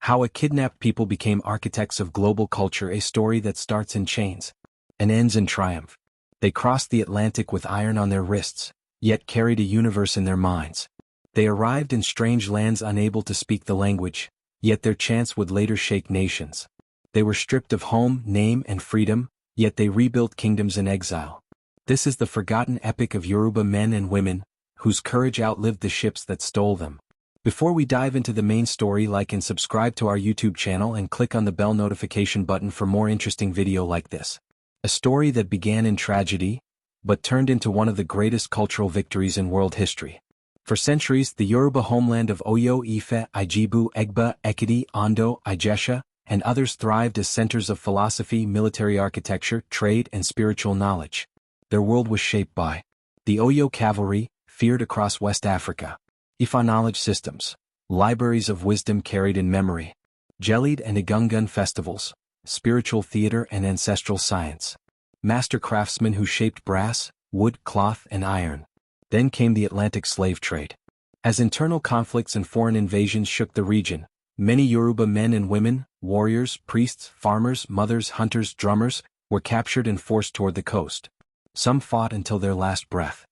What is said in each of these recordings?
How a kidnapped people became architects of global culture, a story that starts in chains and ends in triumph. They crossed the Atlantic with iron on their wrists, yet carried a universe in their minds. They arrived in strange lands unable to speak the language, yet their chants would later shake nations. They were stripped of home, name, and freedom, yet they rebuilt kingdoms in exile. This is the forgotten epic of Yoruba men and women, whose courage outlived the ships that stole them. Before we dive into the main story, like and subscribe to our YouTube channel and click on the bell notification button for more interesting video like this. A story that began in tragedy, but turned into one of the greatest cultural victories in world history. For centuries, the Yoruba homeland of Oyo, Ife, Ijebu, Egba, Ekiti, Ondo, Ijesha, and others thrived as centers of philosophy, military architecture, trade, and spiritual knowledge. Their world was shaped by the Oyo cavalry, feared across West Africa. Ifa knowledge systems, libraries of wisdom carried in memory. Jellied and Igungun festivals, spiritual theater and ancestral science. Master craftsmen who shaped brass, wood, cloth, and iron. Then came the Atlantic slave trade. As internal conflicts and foreign invasions shook the region, many Yoruba men and women, warriors, priests, farmers, mothers, hunters, drummers, were captured and forced toward the coast. Some fought until their last breath.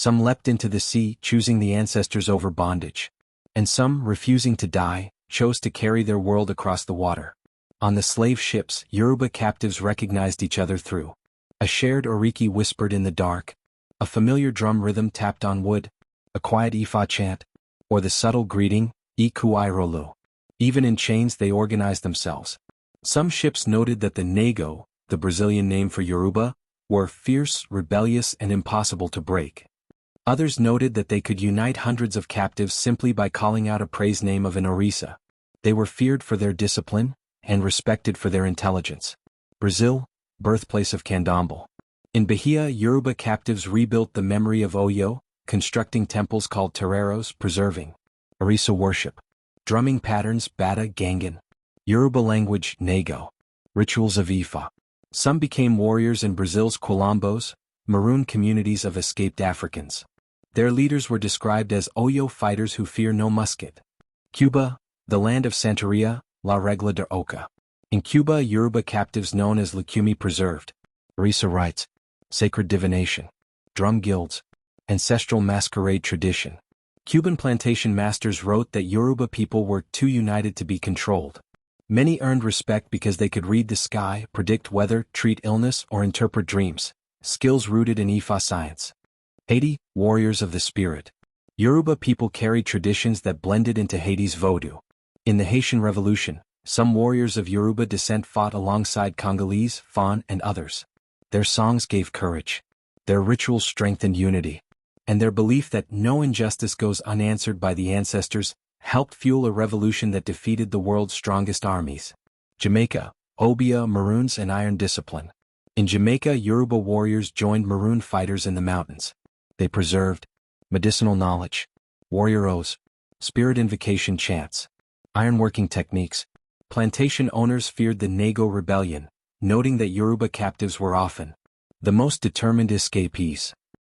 Some leapt into the sea, choosing the ancestors over bondage. And some, refusing to die, chose to carry their world across the water. On the slave ships, Yoruba captives recognized each other through a shared oriki whispered in the dark, a familiar drum rhythm tapped on wood, a quiet Ifa chant, or the subtle greeting, Ikuairolu. Even in chains they organized themselves. Some ships noted that the Nego, the Brazilian name for Yoruba, were fierce, rebellious, and impossible to break. Others noted that they could unite hundreds of captives simply by calling out a praise name of an Orisha. They were feared for their discipline, and respected for their intelligence. Brazil, birthplace of Candomblé. In Bahia, Yoruba captives rebuilt the memory of Oyo, constructing temples called terreiros, preserving Orisha worship. Drumming patterns, bata, gangan. Yoruba language, Nego. Rituals of Ifa. Some became warriors in Brazil's Quilombos, maroon communities of escaped Africans. Their leaders were described as Oyo fighters who fear no musket. Cuba, the land of Santeria, La Regla de Oca. In Cuba, Yoruba captives known as Lucumi preserved Orisha rites, sacred divination, drum guilds, ancestral masquerade tradition. Cuban plantation masters wrote that Yoruba people were too united to be controlled. Many earned respect because they could read the sky, predict weather, treat illness, or interpret dreams, skills rooted in Ifa science. Haiti, warriors of the spirit. Yoruba people carried traditions that blended into Haiti's voodoo. In the Haitian Revolution, some warriors of Yoruba descent fought alongside Congolese, Fon, and others. Their songs gave courage. Their rituals strengthened unity. And their belief that no injustice goes unanswered by the ancestors helped fuel a revolution that defeated the world's strongest armies. Jamaica, Obia, Maroons, and iron discipline. In Jamaica, Yoruba warriors joined Maroon fighters in the mountains. They preserved medicinal knowledge, warrior oaths, spirit invocation chants, ironworking techniques. Plantation owners feared the Nego rebellion, noting that Yoruba captives were often the most determined escapees.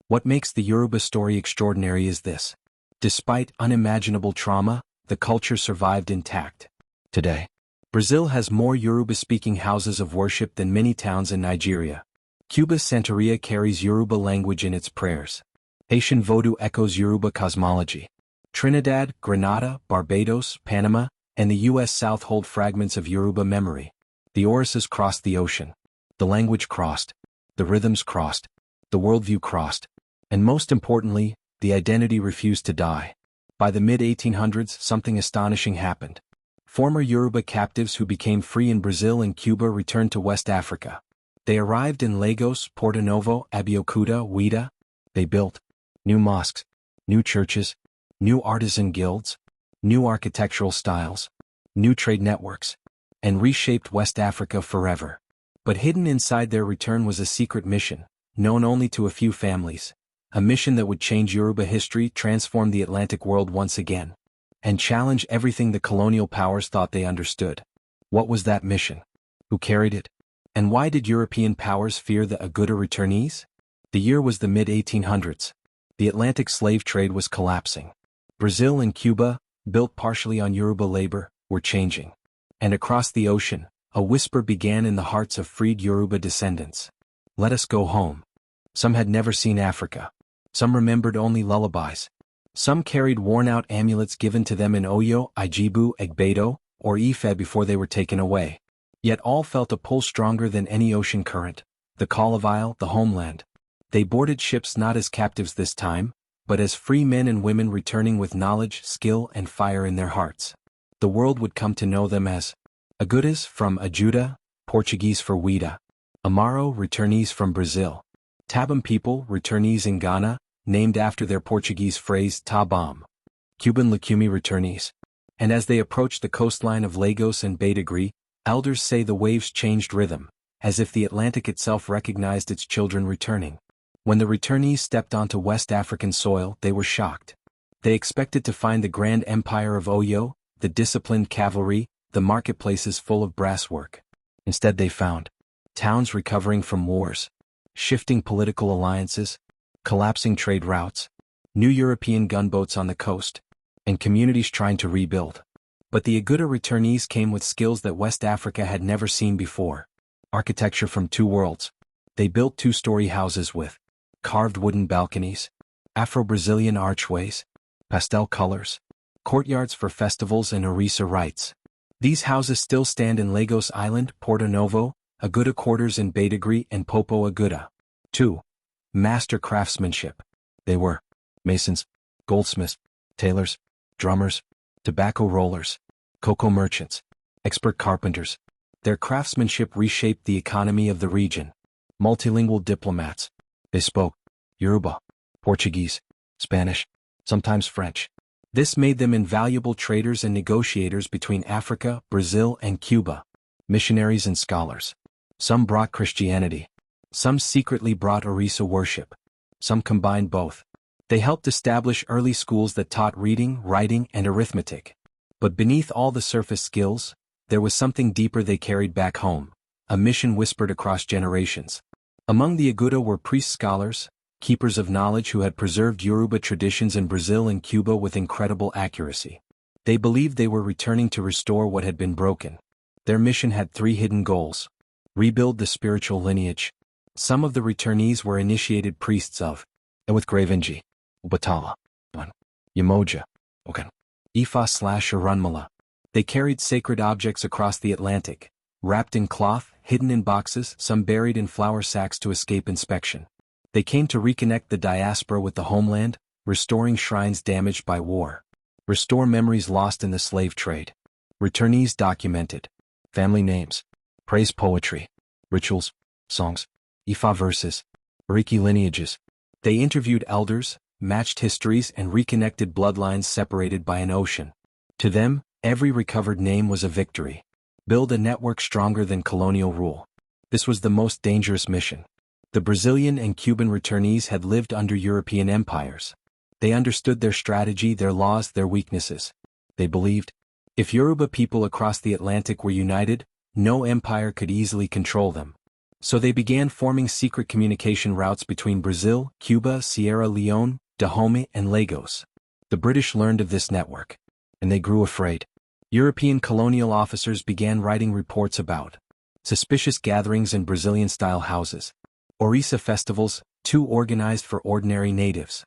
What makes the Yoruba story extraordinary is this. Despite unimaginable trauma, the culture survived intact. Today, Brazil has more Yoruba-speaking houses of worship than many towns in Nigeria. Cuba's Santeria carries Yoruba language in its prayers. Haitian Vodou echoes Yoruba cosmology. Trinidad, Grenada, Barbados, Panama, and the U.S. South hold fragments of Yoruba memory. The Orishas crossed the ocean. The language crossed. The rhythms crossed. The worldview crossed. And most importantly, the identity refused to die. By the mid-1800s, something astonishing happened. Former Yoruba captives who became free in Brazil and Cuba returned to West Africa. They arrived in Lagos, Porto Novo, Abeokuta, Ouidah. They built new mosques, new churches, new artisan guilds, new architectural styles, new trade networks, and reshaped West Africa forever. But hidden inside their return was a secret mission, known only to a few families. A mission that would change Yoruba history, transform the Atlantic world once again, and challenge everything the colonial powers thought they understood. What was that mission? Who carried it? And why did European powers fear the Aguda returnees? The year was the mid-1800s. The Atlantic slave trade was collapsing. Brazil and Cuba, built partially on Yoruba labor, were changing. And across the ocean, a whisper began in the hearts of freed Yoruba descendants. Let us go home. Some had never seen Africa. Some remembered only lullabies. Some carried worn-out amulets given to them in Oyo, Ijibu, Egbedo, or Ife before they were taken away. Yet all felt a pull stronger than any ocean current, the call of Isle, the homeland. They boarded ships not as captives this time, but as free men and women returning with knowledge, skill, and fire in their hearts. The world would come to know them as Agudas from Ajuda, Portuguese for Ouida; Amaro, returnees from Brazil; Tabam people, returnees in Ghana, named after their Portuguese phrase Tabam; Cuban Lucumi returnees. And as they approached the coastline of Lagos and Badagry, elders say the waves changed rhythm, as if the Atlantic itself recognized its children returning. When the returnees stepped onto West African soil, they were shocked. They expected to find the grand empire of Oyo, the disciplined cavalry, the marketplaces full of brasswork. Instead they found towns recovering from wars, shifting political alliances, collapsing trade routes, new European gunboats on the coast, and communities trying to rebuild. But the Aguda returnees came with skills that West Africa had never seen before. Architecture from two worlds. They built two-story houses with carved wooden balconies, Afro-Brazilian archways, pastel colors, courtyards for festivals and Orisha rites. These houses still stand in Lagos Island, Porto Novo, Aguda quarters in Badagry and Popo Aguda. 2. Master craftsmanship. They were masons, goldsmiths, tailors, drummers, tobacco rollers, cocoa merchants, expert carpenters. Their craftsmanship reshaped the economy of the region. Multilingual diplomats. They spoke Yoruba, Portuguese, Spanish, sometimes French. This made them invaluable traders and negotiators between Africa, Brazil, and Cuba. Missionaries and scholars. Some brought Christianity. Some secretly brought Orisha worship. Some combined both. They helped establish early schools that taught reading, writing, and arithmetic. But beneath all the surface skills, there was something deeper they carried back home, a mission whispered across generations. Among the Aguda were priest-scholars, keepers of knowledge who had preserved Yoruba traditions in Brazil and Cuba with incredible accuracy. They believed they were returning to restore what had been broken. Their mission had three hidden goals. Rebuild the spiritual lineage. Some of the returnees were initiated priests of Ewithgravenji, Ubatala, Yamoja, Ifa/Arunmala. They carried sacred objects across the Atlantic, wrapped in cloth, hidden in boxes, some buried in flour sacks to escape inspection. They came to reconnect the diaspora with the homeland, restoring shrines damaged by war. Restore memories lost in the slave trade. Returnees documented family names, praise poetry, rituals, songs, Ifa verses, Ariki lineages. They interviewed elders, matched histories, and reconnected bloodlines separated by an ocean. To them, every recovered name was a victory. Build a network stronger than colonial rule. This was the most dangerous mission. The Brazilian and Cuban returnees had lived under European empires. They understood their strategy, their laws, their weaknesses. They believed, if Yoruba people across the Atlantic were united, no empire could easily control them. So they began forming secret communication routes between Brazil, Cuba, Sierra Leone, Dahomey, and Lagos. The British learned of this network, and they grew afraid. European colonial officers began writing reports about suspicious gatherings in Brazilian-style houses, Orisha festivals, too organized for ordinary natives,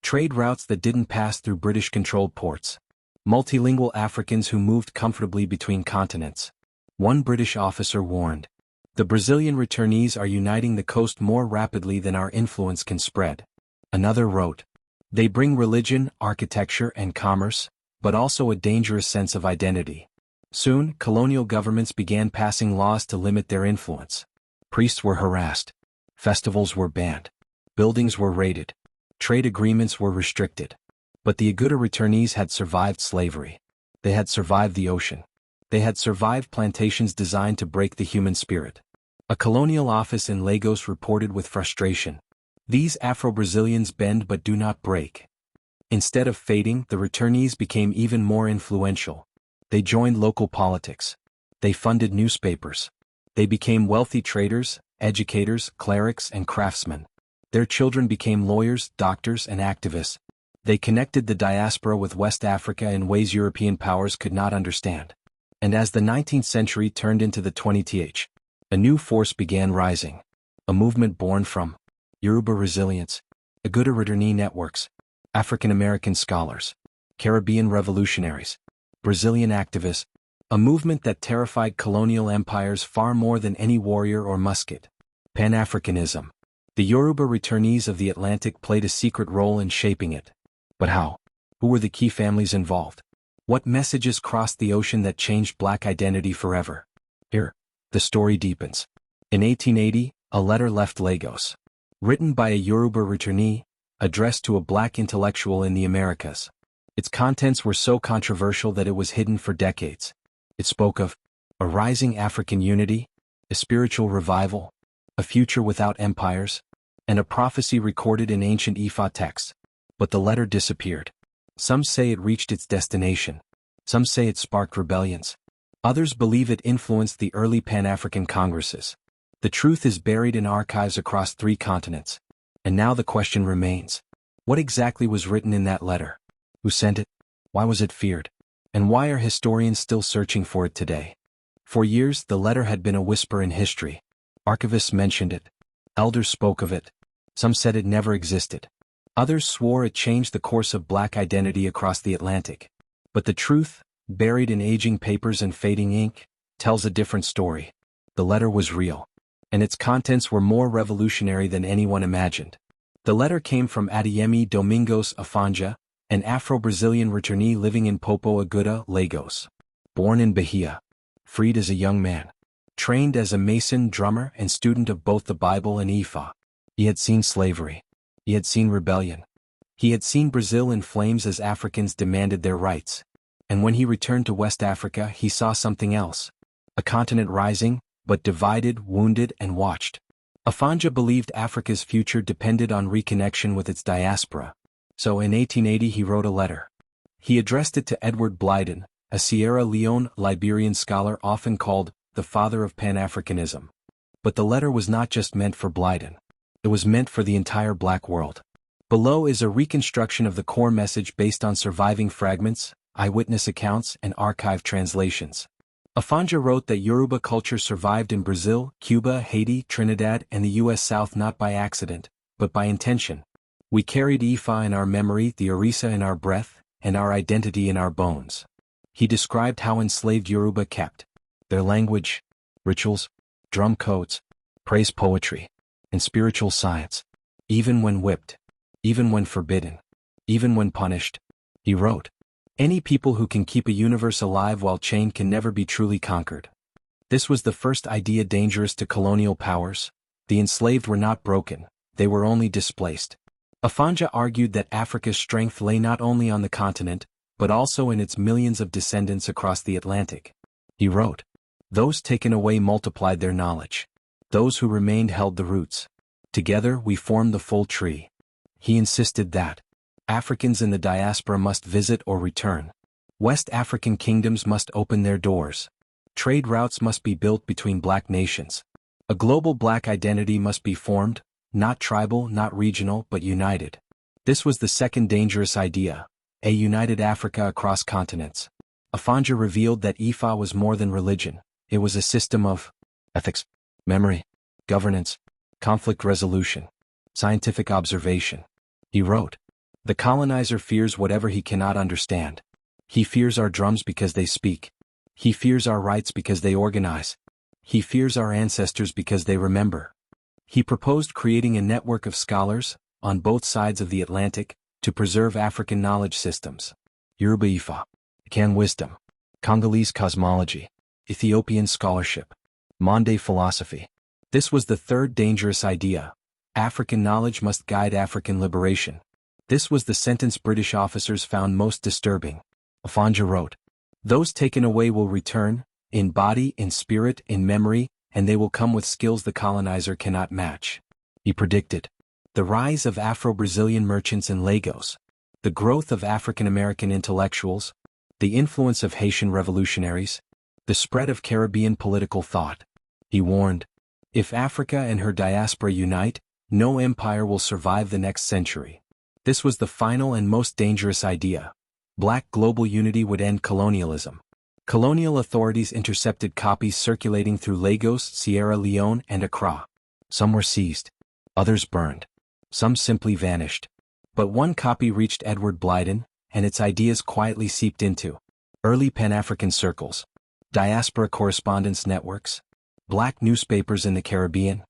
trade routes that didn't pass through British-controlled ports, multilingual Africans who moved comfortably between continents. One British officer warned, "The Brazilian returnees are uniting the coast more rapidly than our influence can spread." Another wrote, "They bring religion, architecture, and commerce, but also a dangerous sense of identity." Soon, colonial governments began passing laws to limit their influence. Priests were harassed. Festivals were banned. Buildings were raided. Trade agreements were restricted. But the Aguda returnees had survived slavery. They had survived the ocean. They had survived plantations designed to break the human spirit. A colonial office in Lagos reported with frustration, "These Afro-Brazilians bend but do not break." Instead of fading, the returnees became even more influential. They joined local politics. They funded newspapers. They became wealthy traders, educators, clerics, and craftsmen. Their children became lawyers, doctors, and activists. They connected the diaspora with West Africa in ways European powers could not understand. And as the 19th century turned into the 20th, a new force began rising, a movement born from Yoruba resilience, Agouda Returnee networks, African American scholars, Caribbean revolutionaries, Brazilian activists, a movement that terrified colonial empires far more than any warrior or musket. Pan-Africanism. The Yoruba returnees of the Atlantic played a secret role in shaping it. But how? Who were the key families involved? What messages crossed the ocean that changed Black identity forever? Here, the story deepens. In 1880, a letter left Lagos. Written by a Yoruba returnee, addressed to a Black intellectual in the Americas. Its contents were so controversial that it was hidden for decades. It spoke of a rising African unity, a spiritual revival, a future without empires, and a prophecy recorded in ancient Ifa texts. But the letter disappeared. Some say it reached its destination. Some say it sparked rebellions. Others believe it influenced the early Pan-African Congresses. The truth is buried in archives across 3 continents. And now the question remains. What exactly was written in that letter? Who sent it? Why was it feared? And why are historians still searching for it today? For years, the letter had been a whisper in history. Archivists mentioned it. Elders spoke of it. Some said it never existed. Others swore it changed the course of Black identity across the Atlantic. But the truth, buried in aging papers and fading ink, tells a different story. The letter was real. And its contents were more revolutionary than anyone imagined. The letter came from Adeyemi Domingos Afonja, an Afro-Brazilian returnee living in Popo Agouda, Lagos. Born in Bahia. Freed as a young man. Trained as a mason, drummer, and student of both the Bible and Ifa. He had seen slavery. He had seen rebellion. He had seen Brazil in flames as Africans demanded their rights. And when he returned to West Africa, he saw something else. A continent rising, but divided, wounded, and watched. Afonja believed Africa's future depended on reconnection with its diaspora. So in 1880 he wrote a letter. He addressed it to Edward Blyden, a Sierra Leone Liberian scholar often called the father of Pan-Africanism. But the letter was not just meant for Blyden. It was meant for the entire Black world. Below is a reconstruction of the core message based on surviving fragments, eyewitness accounts, and archive translations. Afonja wrote that Yoruba culture survived in Brazil, Cuba, Haiti, Trinidad, and the U.S. South not by accident, but by intention. We carried Ifa in our memory, the Orisha in our breath, and our identity in our bones. He described how enslaved Yoruba kept their language, rituals, drum codes, praise poetry, and spiritual science, even when whipped, even when forbidden, even when punished. He wrote, "Any people who can keep a universe alive while chained can never be truly conquered." This was the first idea dangerous to colonial powers. The enslaved were not broken, they were only displaced. Afonja argued that Africa's strength lay not only on the continent, but also in its millions of descendants across the Atlantic. He wrote, "Those taken away multiplied their knowledge. Those who remained held the roots. Together we formed the full tree." He insisted that Africans in the diaspora must visit or return. West African kingdoms must open their doors. Trade routes must be built between Black nations. A global Black identity must be formed, not tribal, not regional, but united. This was the second dangerous idea, a united Africa across continents. Afonja revealed that Ifa was more than religion. It was a system of ethics, memory, governance, conflict resolution, scientific observation. He wrote, "The colonizer fears whatever he cannot understand. He fears our drums because they speak. He fears our rights because they organize. He fears our ancestors because they remember." He proposed creating a network of scholars, on both sides of the Atlantic, to preserve African knowledge systems. Yoruba Ifa, Akan wisdom, Congolese cosmology, Ethiopian scholarship, Mande philosophy. This was the third dangerous idea. African knowledge must guide African liberation. This was the sentence British officers found most disturbing. Afonja wrote, "Those taken away will return, in body, in spirit, in memory, and they will come with skills the colonizer cannot match." He predicted the rise of Afro-Brazilian merchants in Lagos, the growth of African American intellectuals, the influence of Haitian revolutionaries, the spread of Caribbean political thought. He warned, if Africa and her diaspora unite, no empire will survive the next century. This was the final and most dangerous idea. Black global unity would end colonialism. Colonial authorities intercepted copies circulating through Lagos, Sierra Leone, and Accra. Some were seized. Others burned. Some simply vanished. But one copy reached Edward Blyden, and its ideas quietly seeped into early Pan-African circles, diaspora correspondence networks, black newspapers in the Caribbean,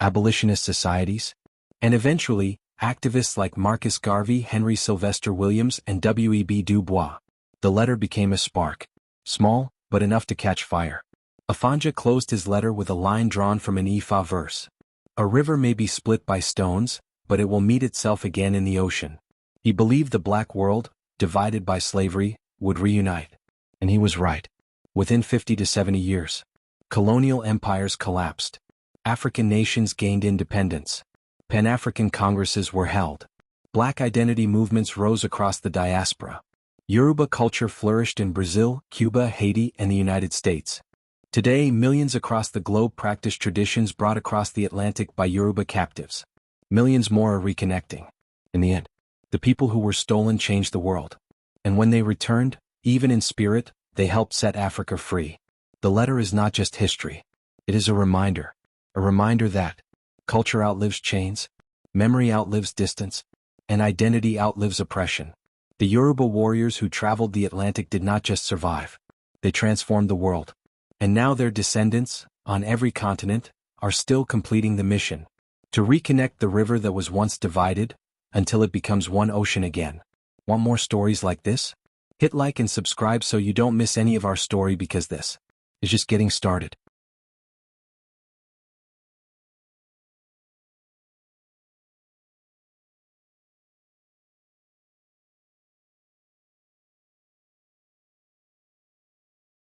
abolitionist societies, and eventually, activists like Marcus Garvey, Henry Sylvester Williams, and W.E.B. Du Bois. The letter became a spark. Small, but enough to catch fire. Afonja closed his letter with a line drawn from an Ifa verse. A river may be split by stones, but it will meet itself again in the ocean. He believed the black world, divided by slavery, would reunite. And he was right. Within 50 to 70 years, colonial empires collapsed. African nations gained independence. Pan-African congresses were held. Black identity movements rose across the diaspora. Yoruba culture flourished in Brazil, Cuba, Haiti, and the United States. Today, millions across the globe practice traditions brought across the Atlantic by Yoruba captives. Millions more are reconnecting. In the end, the people who were stolen changed the world. And when they returned, even in spirit, they helped set Africa free. The letter is not just history. It is a reminder that culture outlives chains, memory outlives distance, and identity outlives oppression. The Yoruba warriors who traveled the Atlantic did not just survive. They transformed the world. And now their descendants, on every continent, are still completing the mission. To reconnect the river that was once divided, until it becomes one ocean again. Want more stories like this? Hit like and subscribe so you don't miss any of our story, because this is just getting started.